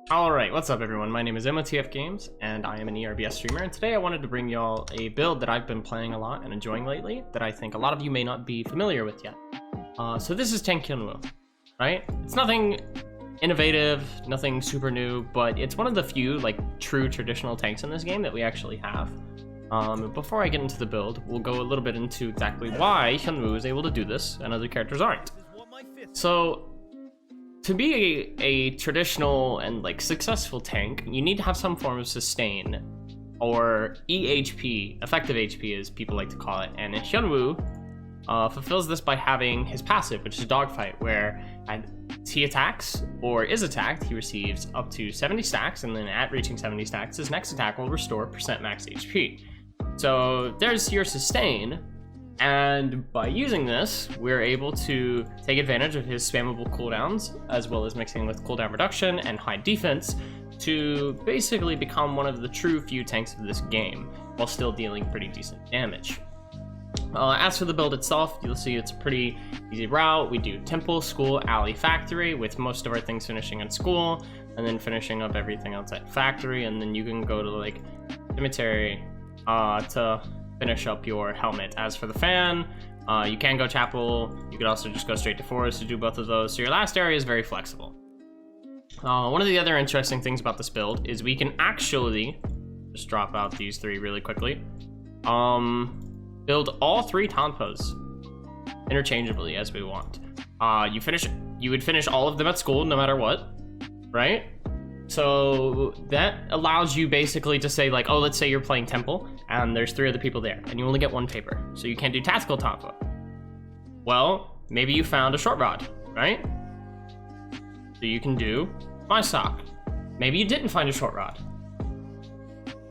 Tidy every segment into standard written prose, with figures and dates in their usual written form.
Alright, what's up everyone? My name is MOTF Games, and I am an ERBS streamer, and today I wanted to bring y'all a build that I've been playing a lot and enjoying lately, that I think a lot of you may not be familiar with yet. So this is Tank Hyunwoo, right? It's nothing innovative, nothing super new, but it's one of the few, true traditional tanks in this game that we actually have. Before I get into the build, we'll go a little bit into exactly why Hyunwoo is able to do this and other characters aren't. So, to be a traditional and successful tank, you need to have some form of sustain, or EHP, effective HP as people like to call it, and Hyunwoo fulfills this by having his passive, which is Dogfight, where he attacks or is attacked, he receives up to 70 stacks, and then at reaching 70 stacks, his next attack will restore % max HP. So there's your sustain. And by using this, we're able to take advantage of his spammable cooldowns, as well as mixing with cooldown reduction and high defense to basically become one of the true few tanks of this game, while still dealing pretty decent damage. As for the build itself, you'll see it's a pretty easy route. We do temple, school, alley, factory, with most of our things finishing in school, and then finishing up everything else at factory, and then you can go to cemetery to finish up your helmet. As for the fan, you can go chapel, you could also just go straight to forest to do both of those, so your last area is very flexible. One of the other interesting things about this build is we can actually just drop out these three really quickly, build all three Tanpos interchangeably as we want. You would finish all of them at school no matter what, right? So that allows you basically to say oh, let's say you're playing temple and there's 3 other people there and you only get 1 paper, so you can't do tactical Tanpa. Well, maybe you found a short rod, right? So you can do my sock. Maybe you didn't find a short rod.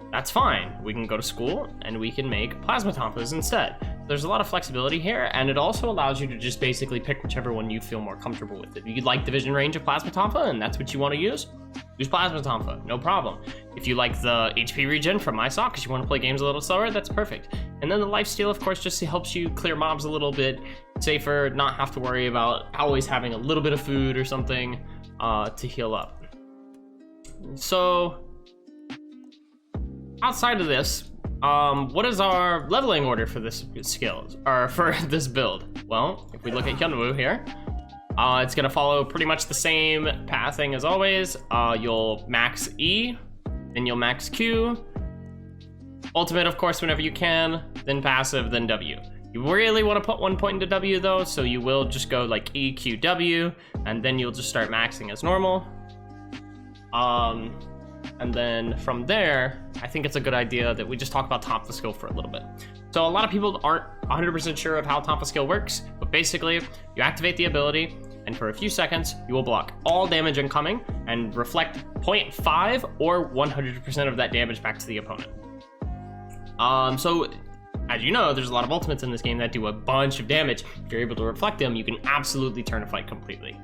That's fine. We can go to school and we can make plasma Tanpas instead. There's a lot of flexibility here, and it also allows you to just basically pick whichever one you feel more comfortable with. If you like the vision range of plasma Tanpa and that's what you want to use plasma Tanpa, no problem. If you like the HP regen from my sock because you want to play games a little slower, that's perfect. And then the lifesteal, of course, just helps you clear mobs a little bit safer, not have to worry about always having a little bit of food or something to heal up. So outside of this, what is our leveling order for this skills, or for this build? Well, if we look at Hyunwoo here, it's gonna follow pretty much the same pathing as always. You'll max E, then you'll max Q, ultimate of course whenever you can, then passive, then W. You really want to put 1 point into W though, so you will just go E, Q, W, and then you'll just start maxing as normal. And then from there, I think it's a good idea that we just talk about Tanpa skill for a little bit. So a lot of people aren't 100% sure of how Tanpa skill works, but basically you activate the ability, and for a few seconds, you will block all damage incoming and reflect 0.5 or 100% of that damage back to the opponent. So as you know, there's a lot of ultimates in this game that do a bunch of damage. If you're able to reflect them, you can absolutely turn a fight completely.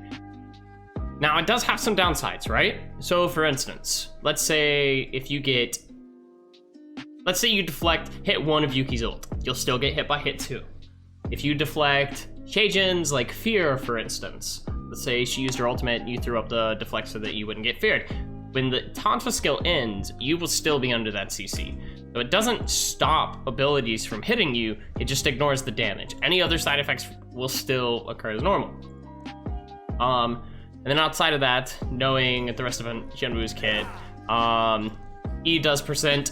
Now, it does have some downsides, right? So, for instance, let's say you deflect hit 1 of Yuki's ult, you'll still get hit by hit 2. If you deflect Heijin's, Fear, for instance, let's say she used her ultimate and you threw up the deflect so that you wouldn't get feared. When the Tanpa skill ends, you will still be under that CC. So it doesn't stop abilities from hitting you, it just ignores the damage. Any other side effects will still occur as normal. And then outside of that, knowing the rest of Hyunwoo's kit, E does percent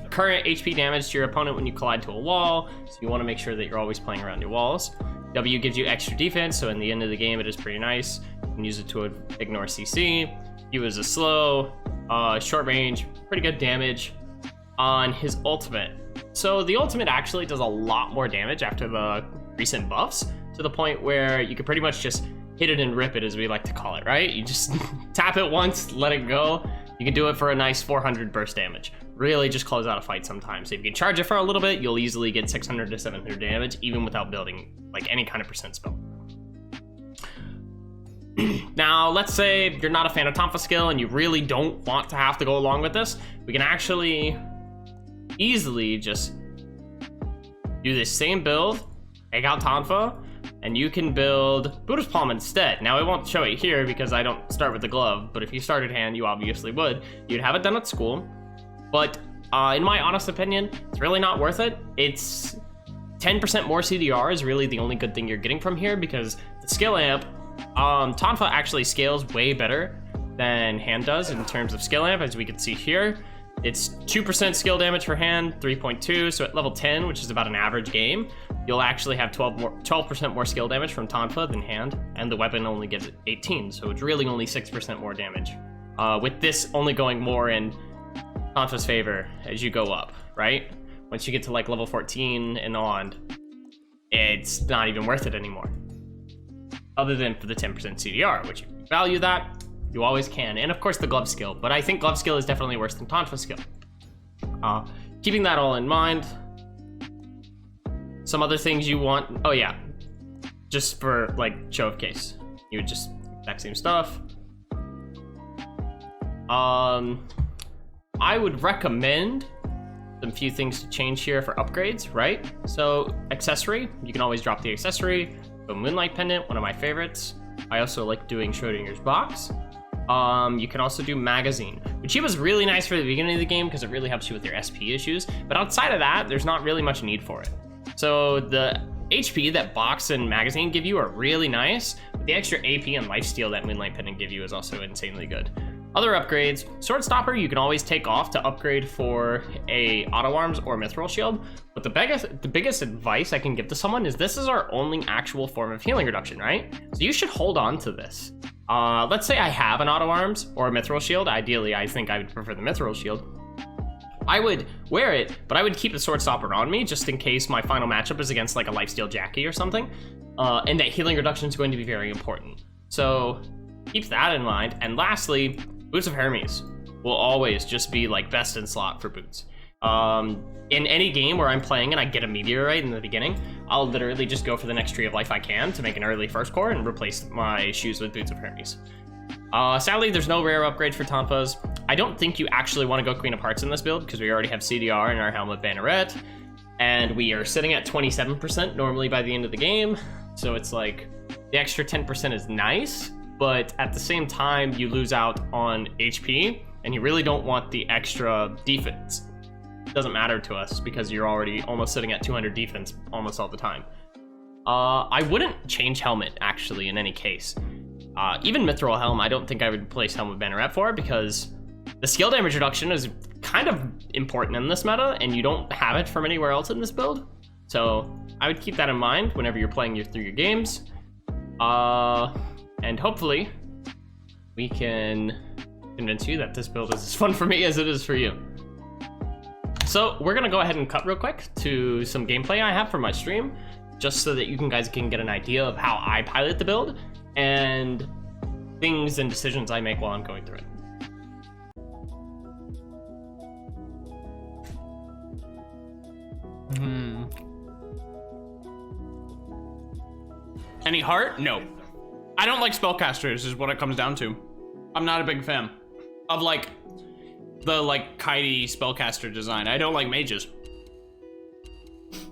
current HP damage to your opponent when you collide to a wall, so you want to make sure that you're always playing around your walls. W gives you extra defense, so in the end of the game it is pretty nice. You can use it to ignore CC. Q is a slow, short range, pretty good damage on his ultimate. So the ultimate actually does a lot more damage after the recent buffs, to the point where you could pretty much just hit it and rip it, as we like to call it, right? You just tap it once, let it go. You can do it for a nice 400 burst damage. Really just close out a fight sometimes. So if you can charge it for a little bit, you'll easily get 600 to 700 damage, even without building any kind of percent spell. Now, let's say you're not a fan of Tanpa skill and you really don't want to have to go along with this. We can actually easily just do this same build, take out Tanpa, and you can build Buddha's Palm instead. Now, I won't show it here because I don't start with the glove, but if you started hand, you obviously would. You'd have it done at school, but in my honest opinion, it's really not worth it. It's 10% more CDR is really the only good thing you're getting from here, because the skill amp, Tonfa actually scales way better than hand does in terms of skill amp, as we can see here. It's 2% skill damage for hand, 3.2, so at level 10, which is about an average game, you'll actually have 12% more skill damage from Tonfa than hand, and the weapon only gives it 18, so it's really only 6% more damage. With this only going more in Tonfa's favor as you go up, right? Once you get to like level 14 and on, it's not even worth it anymore. Other than for the 10% CDR, which if you value that, you always can. And of course the glove skill, but I think glove skill is definitely worse than Tonfa skill. Keeping that all in mind, some other things you want, oh yeah, just for like show of case, you would just exact same stuff. I would recommend some few things to change here for upgrades, right? So accessory, you can always drop the accessory. So Moonlight Pendant, one of my favorites. I also like doing Schrodinger's box. You can also do magazine, which was really nice for the beginning of the game because it really helps you with your SP issues. But outside of that, there's not really much need for it. So the HP that box and magazine give you are really nice, but the extra AP and lifesteal that Moonlight Pendant give you is also insanely good. Other upgrades, Sword Stopper you can always take off to upgrade for a Auto Arms or Mithril Shield, but the biggest advice I can give to someone is this is our only actual form of healing reduction, right? So you should hold on to this. Let's say I have an Auto Arms or a Mithril Shield. Ideally, I think I would prefer the Mithril Shield. I would wear it, but I would keep the Sword Stopper on me just in case my final matchup is against like a Lifesteal Jackie or something, and that healing reduction is going to be very important. So keep that in mind. And lastly, Boots of Hermes will always just be like best in slot for boots. In any game where I'm playing and I get a meteorite in the beginning, I'll literally just go for the next Tree of Life I can to make an early first core and replace my shoes with Boots of Hermes. Sadly, there's no rare upgrade for Tonfas. I don't think you actually want to go Queen of Hearts in this build because we already have CDR in our Helmet Banneret, and we are sitting at 27% normally by the end of the game. So it's like the extra 10% is nice, but at the same time, you lose out on HP, and you really don't want the extra defense. It doesn't matter to us because you're already almost sitting at 200 defense almost all the time. I wouldn't change Helmet, actually, in any case. Even Mithril Helm, I don't think I would replace Helmet Banneret for, because the skill damage reduction is kind of important in this meta, and you don't have it from anywhere else in this build. So I would keep that in mind whenever you're playing through your games. And hopefully, we can convince you that this build is as fun for me as it is for you. So we're gonna go ahead and cut real quick to some gameplay I have for my stream, just so that you guys can get an idea of how I pilot the build and things and decisions I make while I'm going through it. Any heart? No. I don't like spellcasters is what it comes down to. I'm not a big fan of like the like kitey spellcaster design. I don't like mages.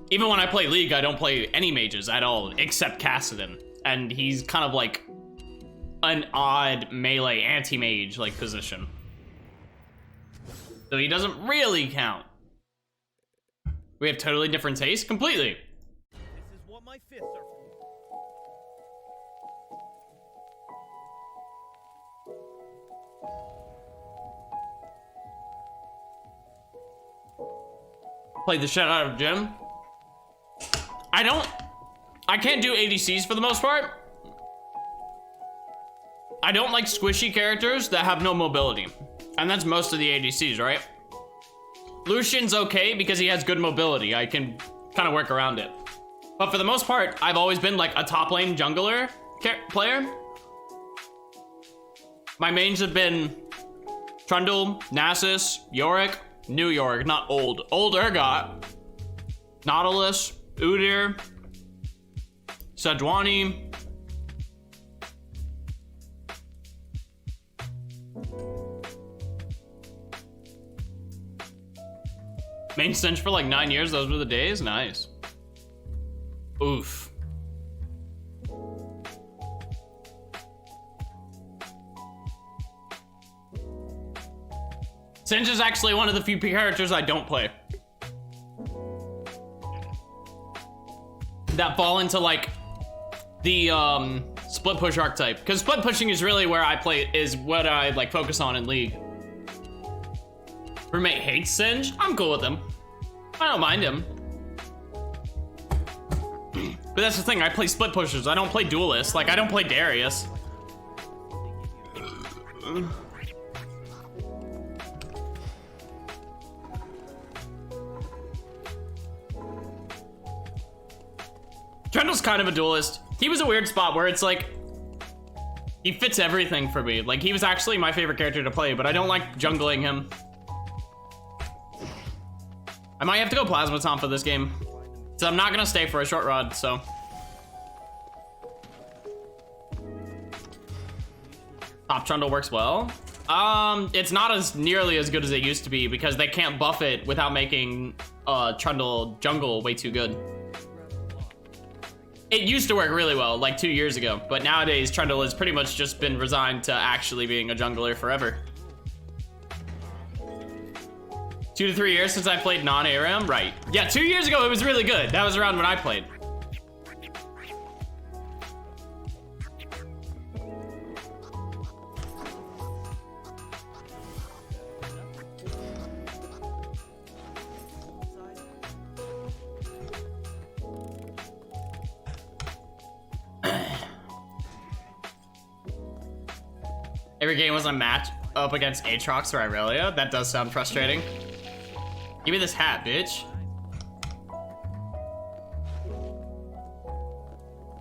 Even when I play League, I don't play any mages at all except Kassadin, and he's kind of like an odd melee anti-mage like position. So he doesn't really count. We have totally different tastes, completely. This is what my fists are for. Play the shit out of Jim. I can't do ADCs for the most part. I don't like squishy characters that have no mobility. And that's most of the ADCs, right? Lucian's okay because he has good mobility. I can kind of work around it. But for the most part, I've always been like a top lane jungler player. My mains have been Trundle, Nasus, Yorick, New Yorick, not old. Old Urgot, Nautilus, Udyr, Sejuani. Main Stench for like 9 years, those were the days, nice. Oof. Singe is actually one of the few characters I don't play that fall into like the split push archetype, because split pushing is really where I play, is what I like focus on in League. Roommate hates Singe. I'm cool with him. I don't mind him. But that's the thing, I play split pushers. I don't play duelists. Like, I don't play Darius. Trundle's kind of a duelist. He was a weird spot where it's like, he fits everything for me. Like, he was actually my favorite character to play, but I don't like jungling him. I might have to go Plasma Tom for this game. So I'm not gonna stay for a short rod, so. Top Trundle works well. It's not as nearly as good as it used to be because they can't buff it without making Trundle jungle way too good. It used to work really well, like 2 years ago, but nowadays Trundle has pretty much just been resigned to actually being a jungler forever. 2 to 3 years since I played non-ARAM? Right. Yeah, 2 years ago it was really good. That was around when I played. Every game was a match up against Aatrox or Irelia. That does sound frustrating. Give me this hat, bitch.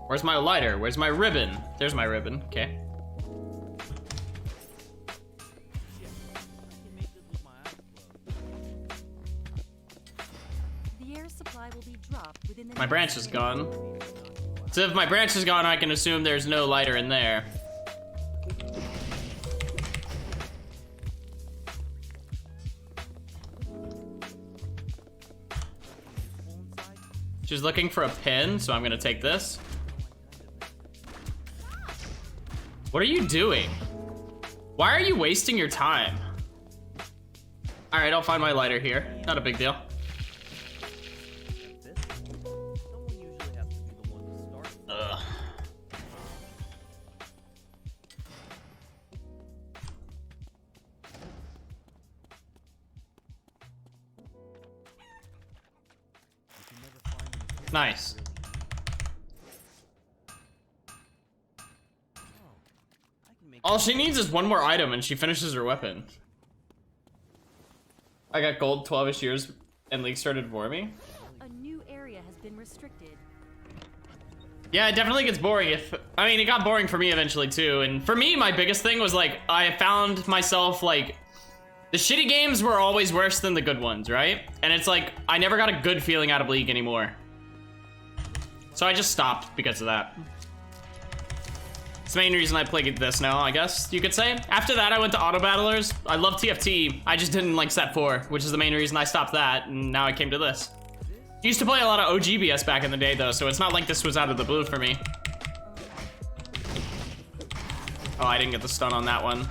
Where's my lighter? Where's my ribbon? There's my ribbon, okay. The air supply will be dropped within the My branch is gone. So if my branch is gone, I can assume there's no lighter in there. She's looking for a pin, so I'm gonna take this. What are you doing? Why are you wasting your time? All right, I'll find my lighter here. Not a big deal. Someone usually has to be the one to start. Ugh. Nice. All she needs is one more item and she finishes her weapon. I got gold 12-ish years and League started before me. A new area has been restricted. Yeah, it definitely gets boring if, I mean, it got boring for me eventually too. And for me, my biggest thing was like, I found myself like, the shitty games were always worse than the good ones, right? And it's like, I never got a good feeling out of League anymore. So I just stopped because of that. It's the main reason I played this now, I guess you could say. After that, I went to Auto Battlers. I love TFT. I just didn't like Set 4, which is the main reason I stopped that, and now I came to this. Used to play a lot of OGBS back in the day, though, so it's not like this was out of the blue for me. Oh, I didn't get the stun on that one.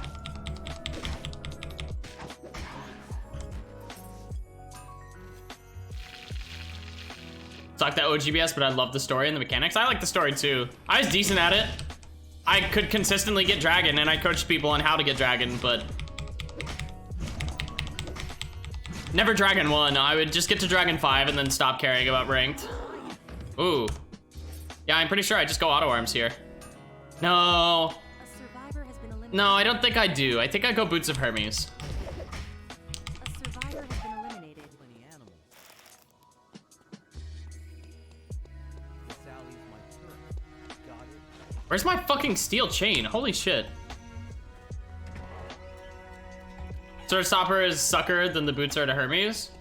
Suck that OGBS, but I love the story and the mechanics. I like the story too. I was decent at it. I could consistently get Dragon, and I coached people on how to get Dragon, but never Dragon 1. I would just get to Dragon 5 and then stop caring about ranked. Ooh. Yeah, I'm pretty sure I just go auto arms here. No. A survivor has been eliminated. No, I don't think I do. I think I go Boots of Hermes. A survivor has been eliminated. Plenty animals. Sally's my turf. Got it. Where's my fucking steel chain? Holy shit. Sword Stopper is sucker than the boots are to Hermes.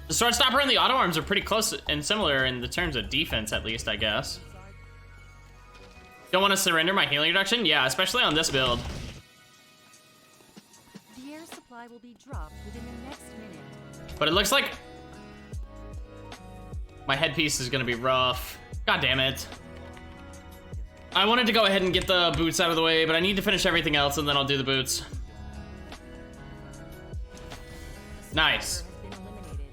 The Sword Stopper and the auto arms are pretty close and similar in the terms of defense, at least, I guess. Don't want to surrender my healing reduction? Yeah, especially on this build. The air supply will be dropped within the next minute. But it looks like my headpiece is gonna be rough. God damn it. I wanted to go ahead and get the boots out of the way, but I need to finish everything else and then I'll do the boots. Nice. Has been eliminated.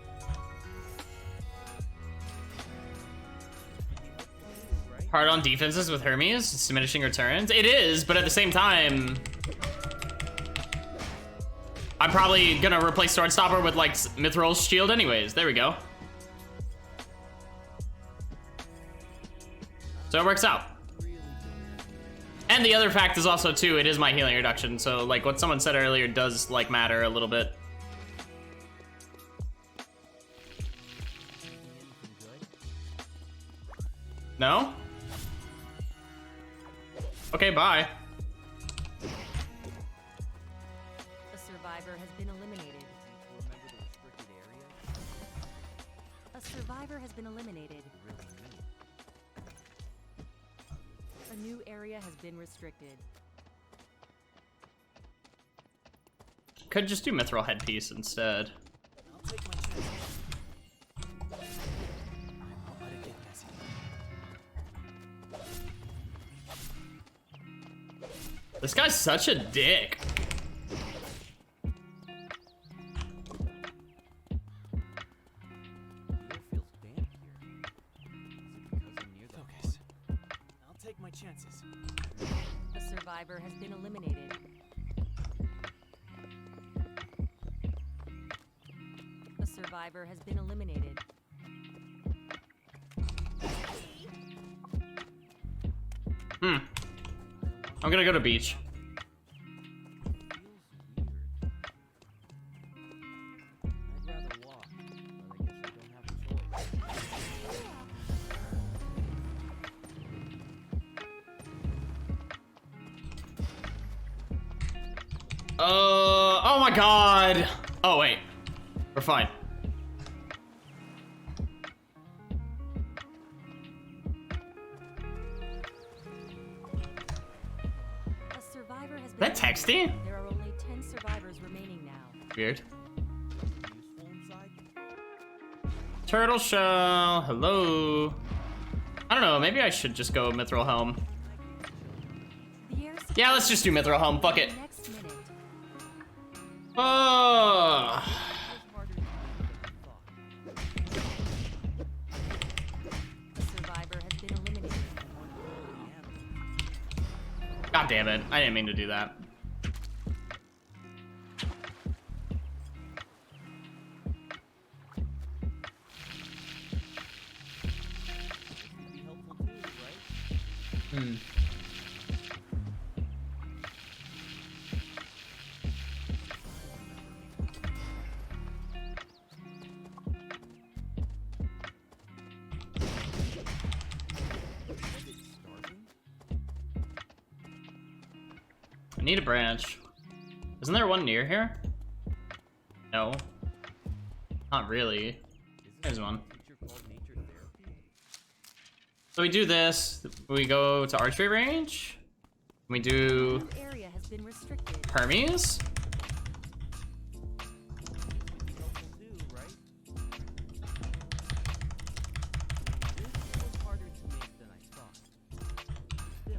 Hard on defenses with Hermes. It's diminishing returns. It is, but at the same time, I'm probably gonna replace Sword Stopper with like Mithril's shield anyways. There we go. So it works out. And the other fact is also too, it is my healing reduction. So like what someone said earlier does like matter a little bit. No? Okay, bye. A survivor has been eliminated. Remember the restricted area? A survivor has been eliminated. Really neat. A new area has been restricted. Could just do Mithril Headpiece instead. I'll take my chances. I'll let it get messy. This guy's such a dick. The air feels damp here. Is it because I'm near the focus? I'll take my chances. A survivor has been eliminated. A survivor has been eliminated. I'm gonna go to beach. Feels weird. I'd rather walk, but I guess I don't have a choice. Oh my god. Oh wait, we're fine. A survivor has Is been that texty? There are only 10 survivors remaining now. Weird. Useful inside? Turtle shell. Hello. I don't know. Maybe I should just go Mithril Helm. The air Yeah, let's just do Mithril Helm. Fuck it. next minute. Oh. Feels harder to do than I thought. A survivor has been eliminated. One quality animal. God damn it. I didn't mean to do that. This could be helpful too, right? Was it starving? I need a branch. Isn't there one near here? No. Not really. Isn't There's there a one. feature called nature therapy? So we do this. We go to archery range. We do New area has been restricted. Hermes. Helpful too, right? This was harder to make than I thought. Still, it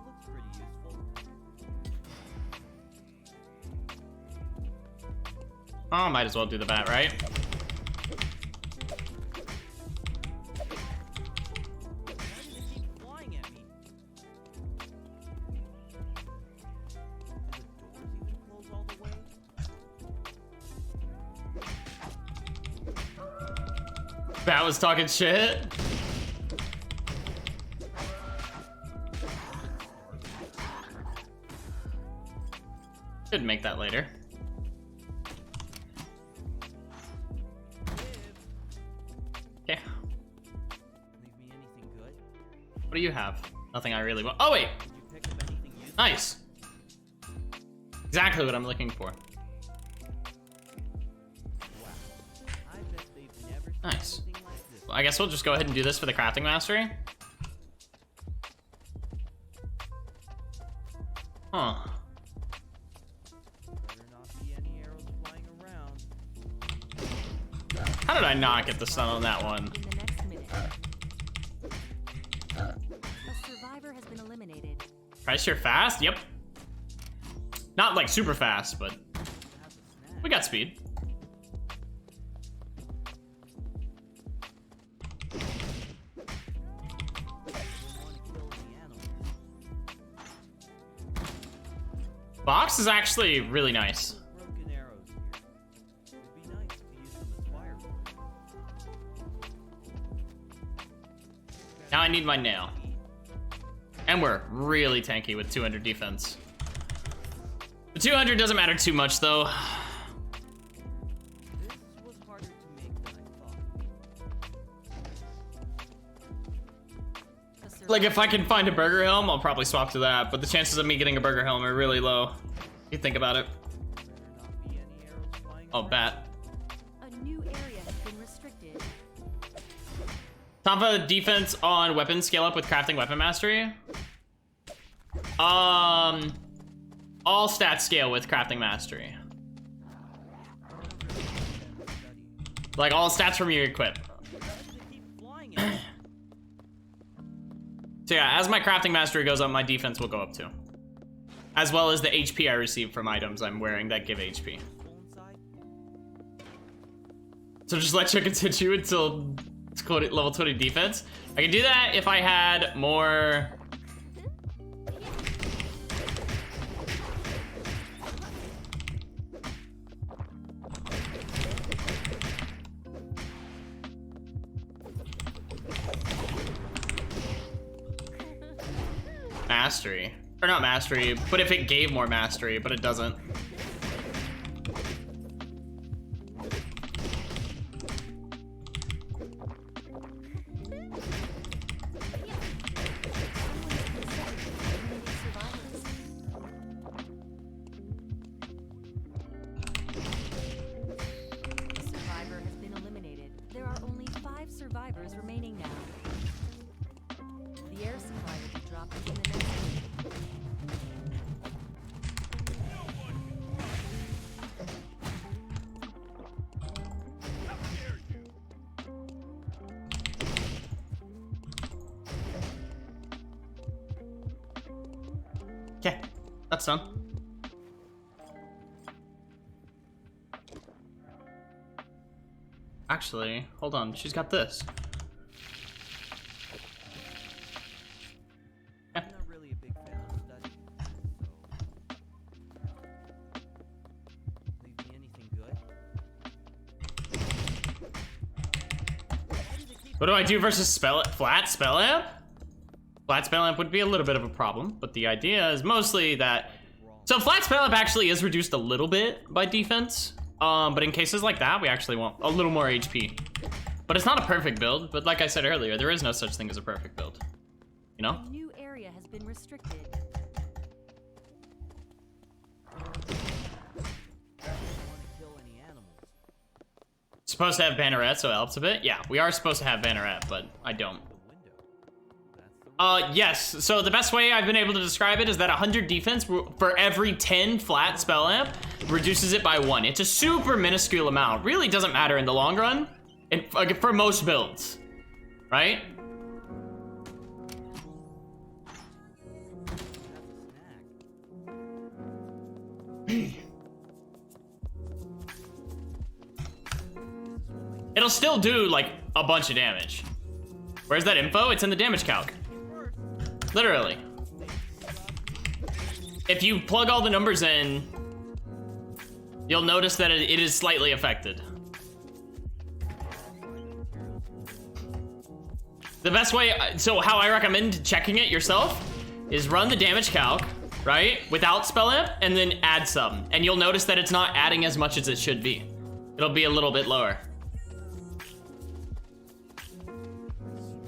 looks pretty useful. Oh, might as well do the bat, right? Why does it keep flying at me? Do the doors even close all the way? Bat was talking shit. Should make that later. Okay. Leave me anything good? What do you have? Nothing I really want. Oh wait, Did you pick up anything useful? nice. Exactly what I'm looking for. Wow. I bet they've never seen Nice. anything like this. Well, I guess we'll just go ahead and do this for the crafting mastery. Huh. Better not be any arrows flying around. How did I not get the stun on that one? In the next minute. A survivor has been eliminated. Price you're fast? Yep. Not like super fast, but Has a snack. we got speed. Box is actually really nice. Broken arrows here. It'd be nice to use them as firewood. Now I need my nail. And we're really tanky with 200 defense. The 200 doesn't matter too much though. This was harder to make than I thought. Like if I can find a burger helm, I'll probably swap to that, but the chances of me getting a burger helm are really low. You think about it. Better not be any arrows flying Oh, around. bat. A new area has been restricted. Top of defense on weapons scale up with crafting weapon mastery. All stats scale with crafting mastery. Like all stats from your equip. They keep flying at me. So yeah, as my crafting mastery goes up, my defense will go up too. As well as the HP I receive from items I'm wearing that give HP. Full inside. So just let you continue until it's level 20 defense. I can do that if I had more. Mastery. Or not mastery, but if it gave more mastery, but it doesn't. A survivor has been eliminated. There are only 5 survivors remaining now. The air supply will be dropped in the next minute. Okay, that's done. Actually, hold on, she's got this. I'm not really a big fan of studying, so leave me anything good. What do I do versus flat spell amp? Flat spell amp would be a little bit of a problem, but the idea is mostly that. So flat spell amp actually is reduced a little bit by defense, but in cases like that, we actually want a little more HP. But it's not a perfect build. But like I said earlier, there is no such thing as a perfect build. You know? A new area has been restricted. I don't want to kill any animals. Supposed to have banneret, so it helps a bit. Yeah, we are supposed to have banneret, but I don't. The window. That's the Yes. So the best way I've been able to describe it is that 100 defense for every 10 flat spell amp reduces it by 1. It's a super minuscule amount. Really doesn't matter in the long run, and for most builds, right? snack. It'll still do like a bunch of damage. Where's that info? It's in the damage calc. Literally. If you plug all the numbers in, you'll notice that it is slightly affected. The best way, so how I recommend checking it yourself is run the damage calc, right? Without spell amp, and then add some. And you'll notice that it's not adding as much as it should be. It'll be a little bit lower.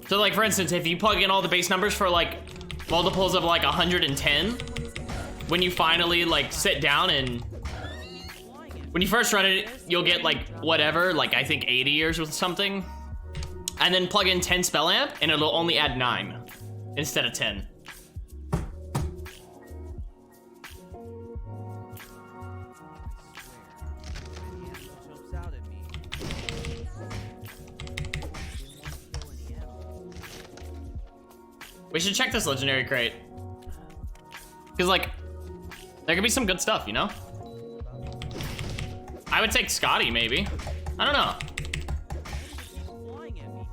So like for instance, if you plug in all the base numbers for like multiples of like 110, when you finally like sit down and when you first run it, you'll get like whatever, like I think 80 or something. And then plug in 10 spell amp and it'll only add 9 instead of 10. Jumps out at me. Didn't want to kill any animals. We should check this legendary crate. Cause like, there could be some good stuff, you know? I would take Scotty maybe. I don't know. Flying at me.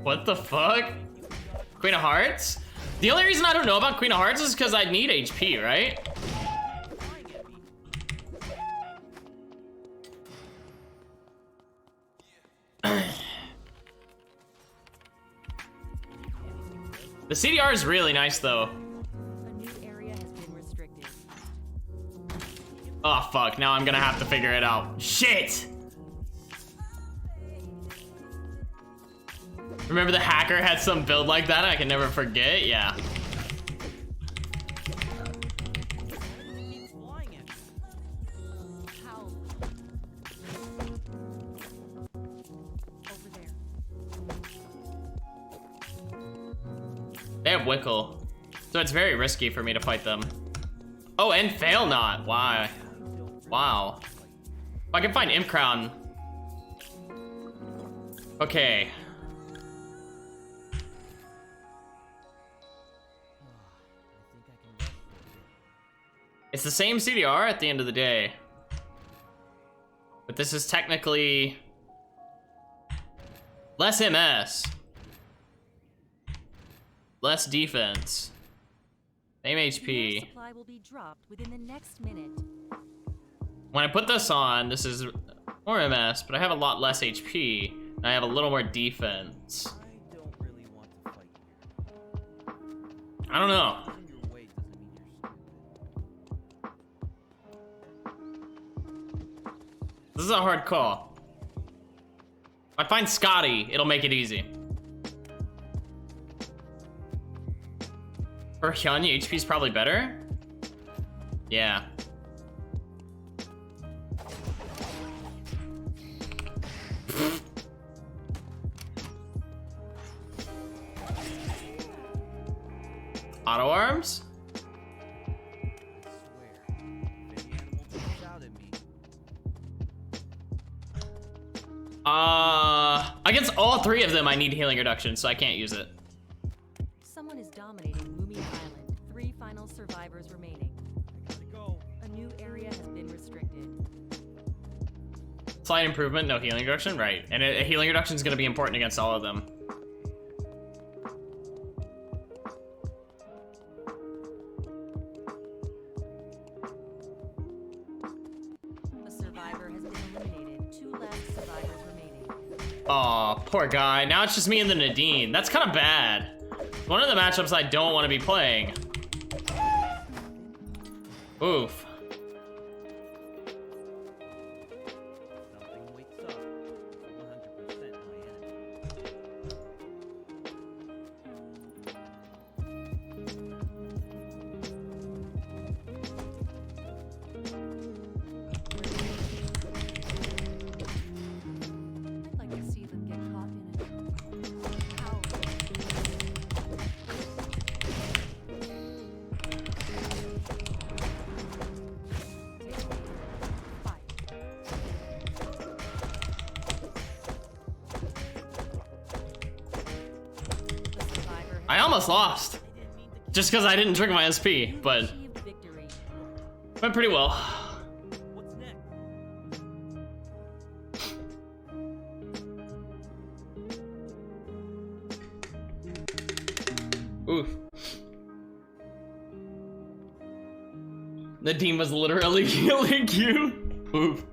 What the fuck? Queen of Hearts? The only reason I don't know about Queen of Hearts is because I'd need HP, right? The CDR is really nice though. A new area has been restricted. Oh fuck, now I'm gonna have to figure it out. Shit! Remember the hacker had some build like that I can never forget? Yeah. Keeps flying at me. How? Over there. They have Wickle. So it's very risky for me to fight them. Oh, and Fail Not. Why? Wow. If I can find Imp Crown. Okay. It's the same CDR at the end of the day. But this is technically less MS. Less defense. Same The HP. supply will be dropped within the next minute. When I put this on, this is more MS, but I have a lot less HP. And I have a little more defense. I don't really want to fight here. I don't know. In your way doesn't mean you're stupid. This is a hard call. If I find Scotty, it'll make it easy. For Hyun, HP is probably better? Yeah. Auto arms? I swear, if any animal jumps out at me, Against all three of them, I need healing reduction, so I can't use it. Someone is dominating Lumi Island. 3 final survivors remaining. I gotta go. A new area has been restricted. Slight improvement, no healing reduction, right? And a healing reduction is going to be important against all of them. A survivor has been eliminated. 2 last survivors remaining. Aw, poor guy. Now it's just me and the Nadine. That's kind of bad. One of the matchups I don't want to be playing. Oof. Something wakes up. 100% my enemy. I'd like to see them get caught in it. How? Fight. The survivor I almost lost. I didn't mean to Just because I didn't trigger my SP, but achieved victory. went pretty well. What's next? Oof. Nadine was literally healing you. Oof.